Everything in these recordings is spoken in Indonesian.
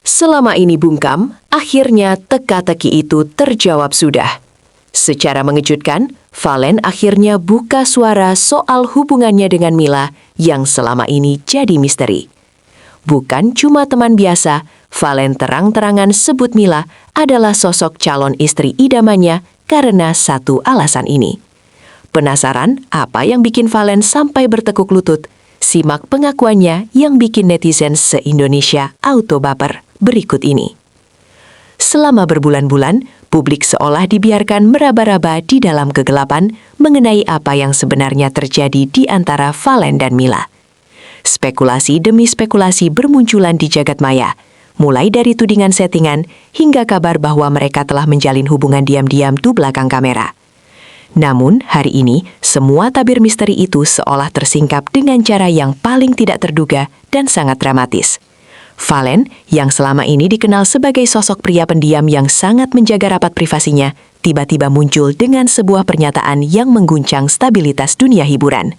Selama ini bungkam, akhirnya teka-teki itu terjawab sudah. Secara mengejutkan, Valen akhirnya buka suara soal hubungannya dengan Mila yang selama ini jadi misteri. Bukan cuma teman biasa, Valen terang-terangan sebut Mila adalah sosok calon istri idamannya karena satu alasan ini. Penasaran apa yang bikin Valen sampai bertekuk lutut? Simak pengakuannya yang bikin netizen se-Indonesia auto baper berikut ini. Selama berbulan-bulan, publik seolah dibiarkan meraba-raba di dalam kegelapan mengenai apa yang sebenarnya terjadi di antara Valen dan Mila. Spekulasi demi spekulasi bermunculan di jagat maya, mulai dari tudingan settingan hingga kabar bahwa mereka telah menjalin hubungan diam-diam di belakang kamera. Namun, hari ini, semua tabir misteri itu seolah tersingkap dengan cara yang paling tidak terduga dan sangat dramatis. Valen, yang selama ini dikenal sebagai sosok pria pendiam yang sangat menjaga rapat privasinya, tiba-tiba muncul dengan sebuah pernyataan yang mengguncang stabilitas dunia hiburan.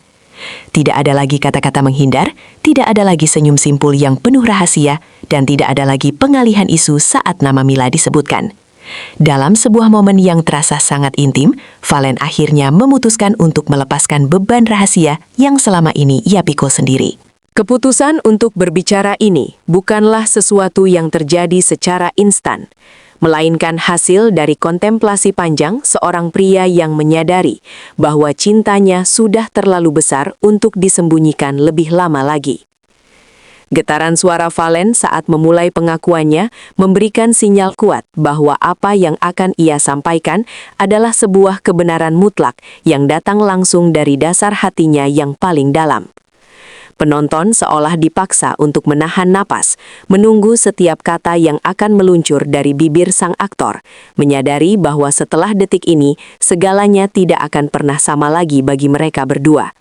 Tidak ada lagi kata-kata menghindar, tidak ada lagi senyum simpul yang penuh rahasia, dan tidak ada lagi pengalihan isu saat nama Mila disebutkan. Dalam sebuah momen yang terasa sangat intim, Valen akhirnya memutuskan untuk melepaskan beban rahasia yang selama ini ia pikul sendiri. Keputusan untuk berbicara ini bukanlah sesuatu yang terjadi secara instan, melainkan hasil dari kontemplasi panjang seorang pria yang menyadari bahwa cintanya sudah terlalu besar untuk disembunyikan lebih lama lagi. Getaran suara Valen saat memulai pengakuannya memberikan sinyal kuat bahwa apa yang akan ia sampaikan adalah sebuah kebenaran mutlak yang datang langsung dari dasar hatinya yang paling dalam. Penonton seolah dipaksa untuk menahan napas, menunggu setiap kata yang akan meluncur dari bibir sang aktor, menyadari bahwa setelah detik ini, segalanya tidak akan pernah sama lagi bagi mereka berdua.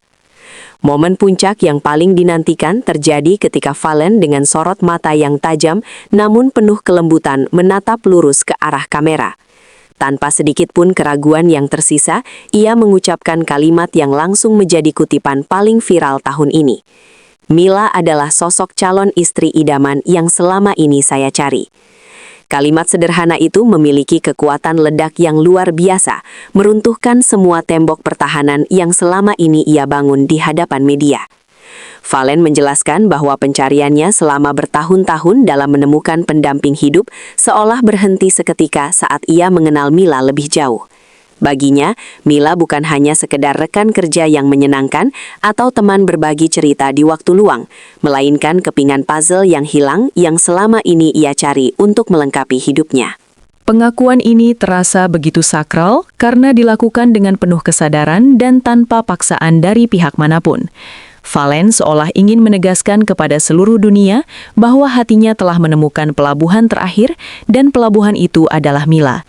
Momen puncak yang paling dinantikan terjadi ketika Valen dengan sorot mata yang tajam namun penuh kelembutan menatap lurus ke arah kamera. Tanpa sedikit pun keraguan yang tersisa, ia mengucapkan kalimat yang langsung menjadi kutipan paling viral tahun ini. Mila adalah sosok calon istri idaman yang selama ini saya cari. Kalimat sederhana itu memiliki kekuatan ledak yang luar biasa, meruntuhkan semua tembok pertahanan yang selama ini ia bangun di hadapan media. Valen menjelaskan bahwa pencariannya selama bertahun-tahun dalam menemukan pendamping hidup seolah berhenti seketika saat ia mengenal Mila lebih jauh. Baginya, Mila bukan hanya sekedar rekan kerja yang menyenangkan atau teman berbagi cerita di waktu luang, melainkan kepingan puzzle yang hilang yang selama ini ia cari untuk melengkapi hidupnya. Pengakuan ini terasa begitu sakral karena dilakukan dengan penuh kesadaran dan tanpa paksaan dari pihak manapun. Valen seolah ingin menegaskan kepada seluruh dunia bahwa hatinya telah menemukan pelabuhan terakhir dan pelabuhan itu adalah Mila.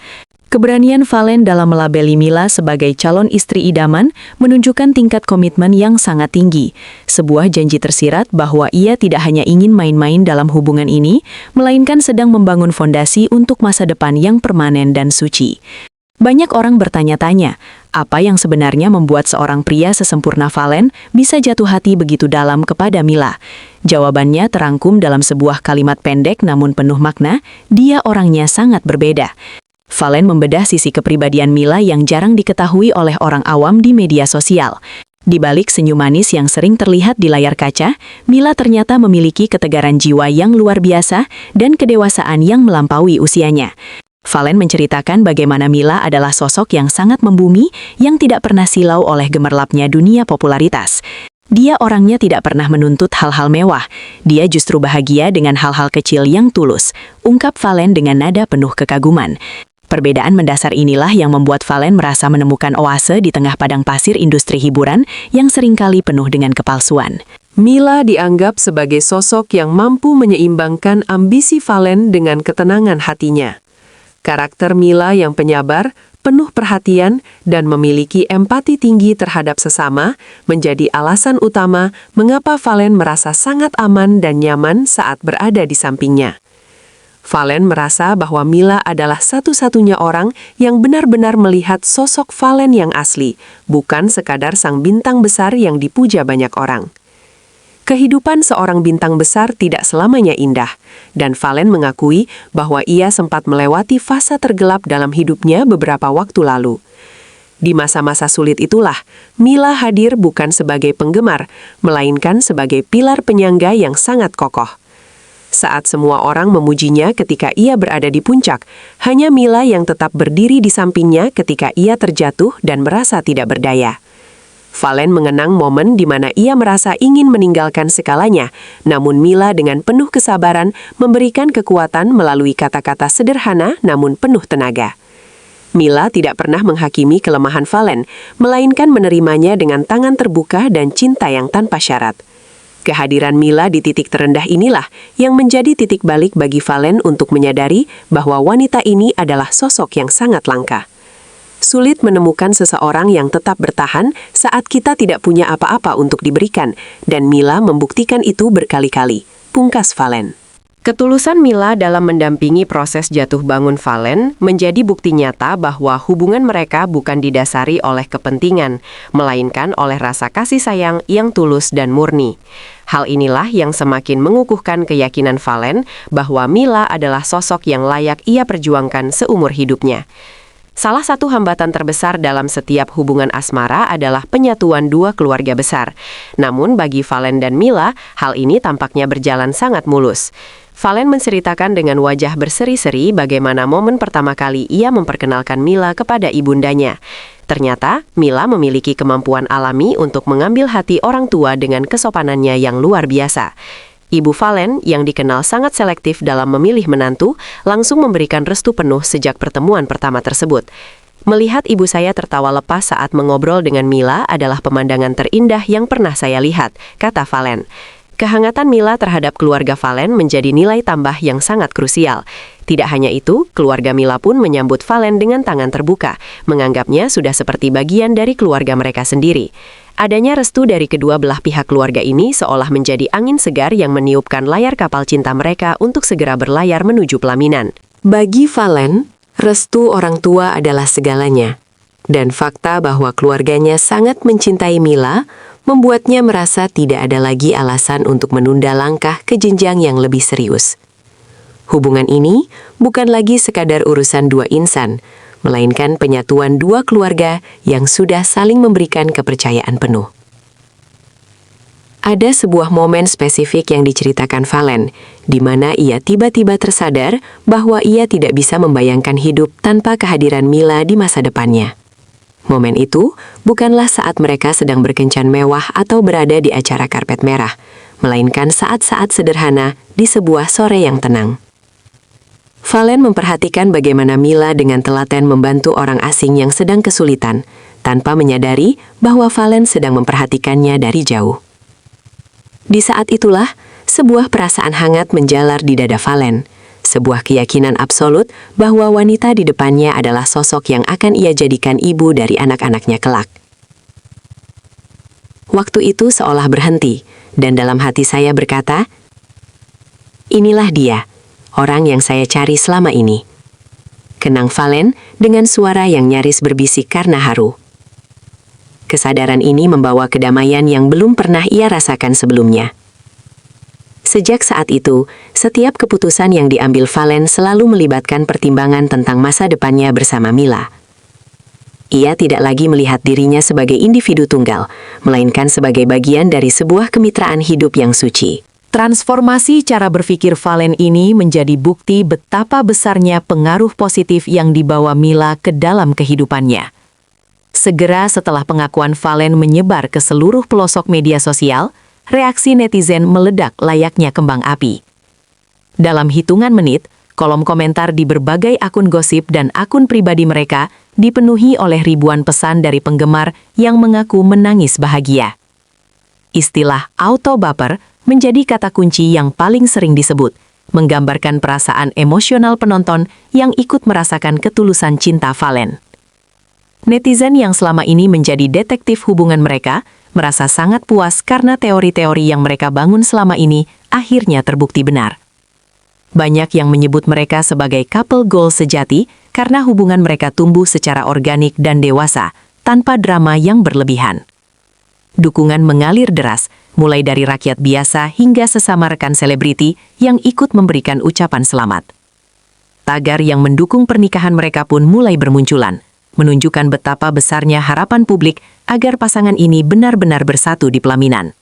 Keberanian Valen dalam melabeli Mila sebagai calon istri idaman menunjukkan tingkat komitmen yang sangat tinggi. Sebuah janji tersirat bahwa ia tidak hanya ingin main-main dalam hubungan ini, melainkan sedang membangun fondasi untuk masa depan yang permanen dan suci. Banyak orang bertanya-tanya, apa yang sebenarnya membuat seorang pria sesempurna Valen bisa jatuh hati begitu dalam kepada Mila? Jawabannya terangkum dalam sebuah kalimat pendek namun penuh makna, dia orangnya sangat berbeda. Valen membedah sisi kepribadian Mila yang jarang diketahui oleh orang awam di media sosial. Di balik senyum manis yang sering terlihat di layar kaca, Mila ternyata memiliki ketegaran jiwa yang luar biasa dan kedewasaan yang melampaui usianya. Valen menceritakan bagaimana Mila adalah sosok yang sangat membumi, yang tidak pernah silau oleh gemerlapnya dunia popularitas. Dia orangnya tidak pernah menuntut hal-hal mewah. Dia justru bahagia dengan hal-hal kecil yang tulus, ungkap Valen dengan nada penuh kekaguman. Perbedaan mendasar inilah yang membuat Valen merasa menemukan oase di tengah padang pasir industri hiburan yang seringkali penuh dengan kepalsuan. Mila dianggap sebagai sosok yang mampu menyeimbangkan ambisi Valen dengan ketenangan hatinya. Karakter Mila yang penyabar, penuh perhatian, dan memiliki empati tinggi terhadap sesama menjadi alasan utama mengapa Valen merasa sangat aman dan nyaman saat berada di sampingnya. Valen merasa bahwa Mila adalah satu-satunya orang yang benar-benar melihat sosok Valen yang asli, bukan sekadar sang bintang besar yang dipuja banyak orang. Kehidupan seorang bintang besar tidak selamanya indah, dan Valen mengakui bahwa ia sempat melewati fase tergelap dalam hidupnya beberapa waktu lalu. Di masa-masa sulit itulah, Mila hadir bukan sebagai penggemar, melainkan sebagai pilar penyangga yang sangat kokoh. Saat semua orang memujinya ketika ia berada di puncak, hanya Mila yang tetap berdiri di sampingnya ketika ia terjatuh dan merasa tidak berdaya. Valen mengenang momen di mana ia merasa ingin meninggalkan segalanya, namun Mila dengan penuh kesabaran memberikan kekuatan melalui kata-kata sederhana namun penuh tenaga. Mila tidak pernah menghakimi kelemahan Valen, melainkan menerimanya dengan tangan terbuka dan cinta yang tanpa syarat. Kehadiran Mila di titik terendah inilah yang menjadi titik balik bagi Valen untuk menyadari bahwa wanita ini adalah sosok yang sangat langka. Sulit menemukan seseorang yang tetap bertahan saat kita tidak punya apa-apa untuk diberikan, dan Mila membuktikan itu berkali-kali, pungkas Valen. Ketulusan Mila dalam mendampingi proses jatuh bangun Valen menjadi bukti nyata bahwa hubungan mereka bukan didasari oleh kepentingan, melainkan oleh rasa kasih sayang yang tulus dan murni. Hal inilah yang semakin mengukuhkan keyakinan Valen bahwa Mila adalah sosok yang layak ia perjuangkan seumur hidupnya. Salah satu hambatan terbesar dalam setiap hubungan asmara adalah penyatuan dua keluarga besar. Namun bagi Valen dan Mila, hal ini tampaknya berjalan sangat mulus. Valen menceritakan dengan wajah berseri-seri bagaimana momen pertama kali ia memperkenalkan Mila kepada ibundanya. Ternyata, Mila memiliki kemampuan alami untuk mengambil hati orang tua dengan kesopanannya yang luar biasa. Ibu Valen, yang dikenal sangat selektif dalam memilih menantu, langsung memberikan restu penuh sejak pertemuan pertama tersebut. Melihat ibu saya tertawa lepas saat mengobrol dengan Mila adalah pemandangan terindah yang pernah saya lihat, kata Valen. Kehangatan Mila terhadap keluarga Valen menjadi nilai tambah yang sangat krusial. Tidak hanya itu, keluarga Mila pun menyambut Valen dengan tangan terbuka, menganggapnya sudah seperti bagian dari keluarga mereka sendiri. Adanya restu dari kedua belah pihak keluarga ini seolah menjadi angin segar yang meniupkan layar kapal cinta mereka untuk segera berlayar menuju pelaminan. Bagi Valen, restu orang tua adalah segalanya. Dan fakta bahwa keluarganya sangat mencintai Mila membuatnya merasa tidak ada lagi alasan untuk menunda langkah ke jenjang yang lebih serius. Hubungan ini bukan lagi sekadar urusan dua insan, melainkan penyatuan dua keluarga yang sudah saling memberikan kepercayaan penuh. Ada sebuah momen spesifik yang diceritakan Valen, di mana ia tiba-tiba tersadar bahwa ia tidak bisa membayangkan hidup tanpa kehadiran Mila di masa depannya. Momen itu bukanlah saat mereka sedang berkencan mewah atau berada di acara karpet merah, melainkan saat-saat sederhana di sebuah sore yang tenang. Valen memperhatikan bagaimana Mila dengan telaten membantu orang asing yang sedang kesulitan, tanpa menyadari bahwa Valen sedang memperhatikannya dari jauh. Di saat itulah, sebuah perasaan hangat menjalar di dada Valen, sebuah keyakinan absolut bahwa wanita di depannya adalah sosok yang akan ia jadikan ibu dari anak-anaknya kelak. Waktu itu seolah berhenti, dan dalam hati saya berkata, "Inilah dia, orang yang saya cari selama ini." Kenang Valen dengan suara yang nyaris berbisik karena haru. Kesadaran ini membawa kedamaian yang belum pernah ia rasakan sebelumnya. Sejak saat itu, setiap keputusan yang diambil Valen selalu melibatkan pertimbangan tentang masa depannya bersama Mila. Ia tidak lagi melihat dirinya sebagai individu tunggal, melainkan sebagai bagian dari sebuah kemitraan hidup yang suci. Transformasi cara berpikir Valen ini menjadi bukti betapa besarnya pengaruh positif yang dibawa Mila ke dalam kehidupannya. Segera setelah pengakuan Valen menyebar ke seluruh pelosok media sosial, reaksi netizen meledak layaknya kembang api. Dalam hitungan menit, kolom komentar di berbagai akun gosip dan akun pribadi mereka dipenuhi oleh ribuan pesan dari penggemar yang mengaku menangis bahagia. Istilah auto baper menjadi kata kunci yang paling sering disebut, menggambarkan perasaan emosional penonton yang ikut merasakan ketulusan cinta Valen. Netizen yang selama ini menjadi detektif hubungan mereka merasa sangat puas karena teori-teori yang mereka bangun selama ini akhirnya terbukti benar. Banyak yang menyebut mereka sebagai couple goal sejati karena hubungan mereka tumbuh secara organik dan dewasa, tanpa drama yang berlebihan. Dukungan mengalir deras, mulai dari rakyat biasa hingga sesama rekan selebriti yang ikut memberikan ucapan selamat. Tagar yang mendukung pernikahan mereka pun mulai bermunculan, menunjukkan betapa besarnya harapan publik agar pasangan ini benar-benar bersatu di pelaminan.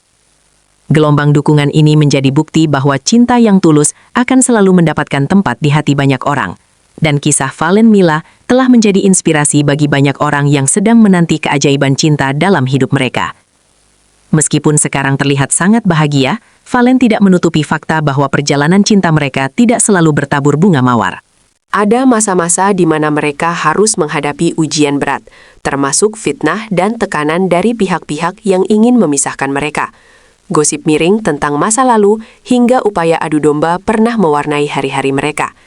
Gelombang dukungan ini menjadi bukti bahwa cinta yang tulus akan selalu mendapatkan tempat di hati banyak orang. Dan kisah Valen Mila telah menjadi inspirasi bagi banyak orang yang sedang menanti keajaiban cinta dalam hidup mereka. Meskipun sekarang terlihat sangat bahagia, Valen tidak menutupi fakta bahwa perjalanan cinta mereka tidak selalu bertabur bunga mawar. Ada masa-masa di mana mereka harus menghadapi ujian berat, termasuk fitnah dan tekanan dari pihak-pihak yang ingin memisahkan mereka. Gosip miring tentang masa lalu hingga upaya adu domba pernah mewarnai hari-hari mereka.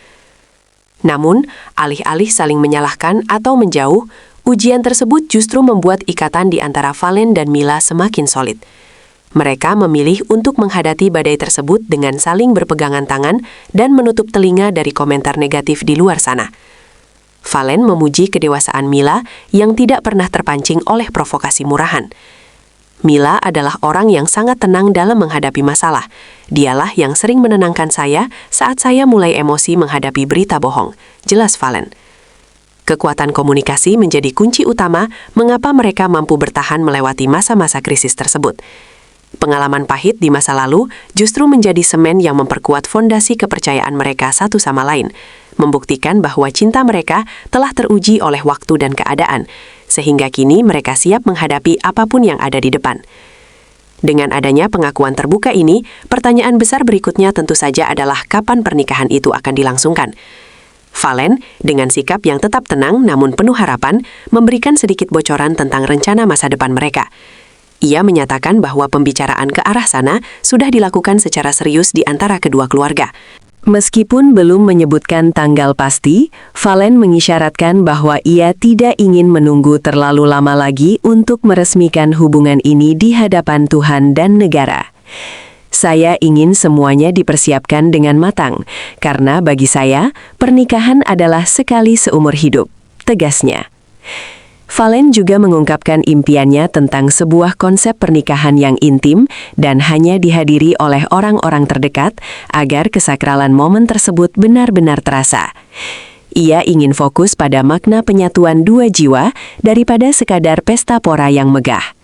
Namun, alih-alih saling menyalahkan atau menjauh, ujian tersebut justru membuat ikatan di antara Valen dan Mila semakin solid. Mereka memilih untuk menghadapi badai tersebut dengan saling berpegangan tangan dan menutup telinga dari komentar negatif di luar sana. Valen memuji kedewasaan Mila yang tidak pernah terpancing oleh provokasi murahan. Mila adalah orang yang sangat tenang dalam menghadapi masalah. Dialah yang sering menenangkan saya saat saya mulai emosi menghadapi berita bohong, jelas Valen. Kekuatan komunikasi menjadi kunci utama mengapa mereka mampu bertahan melewati masa-masa krisis tersebut. Pengalaman pahit di masa lalu justru menjadi semen yang memperkuat fondasi kepercayaan mereka satu sama lain, membuktikan bahwa cinta mereka telah teruji oleh waktu dan keadaan, sehingga kini mereka siap menghadapi apapun yang ada di depan. Dengan adanya pengakuan terbuka ini, pertanyaan besar berikutnya tentu saja adalah kapan pernikahan itu akan dilangsungkan. Valen, dengan sikap yang tetap tenang namun penuh harapan, memberikan sedikit bocoran tentang rencana masa depan mereka. Ia menyatakan bahwa pembicaraan ke arah sana sudah dilakukan secara serius di antara kedua keluarga. Meskipun belum menyebutkan tanggal pasti, Valen mengisyaratkan bahwa ia tidak ingin menunggu terlalu lama lagi untuk meresmikan hubungan ini di hadapan Tuhan dan negara. Saya ingin semuanya dipersiapkan dengan matang, karena bagi saya, pernikahan adalah sekali seumur hidup, tegasnya. Valen juga mengungkapkan impiannya tentang sebuah konsep pernikahan yang intim dan hanya dihadiri oleh orang-orang terdekat agar kesakralan momen tersebut benar-benar terasa. Ia ingin fokus pada makna penyatuan dua jiwa daripada sekadar pesta pora yang megah.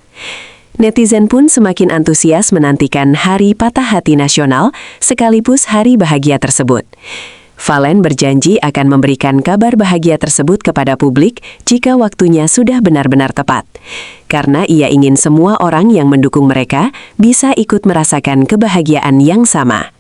Netizen pun semakin antusias menantikan Hari Patah Hati Nasional sekaligus hari bahagia tersebut. Valen berjanji akan memberikan kabar bahagia tersebut kepada publik jika waktunya sudah benar-benar tepat. Karena ia ingin semua orang yang mendukung mereka bisa ikut merasakan kebahagiaan yang sama.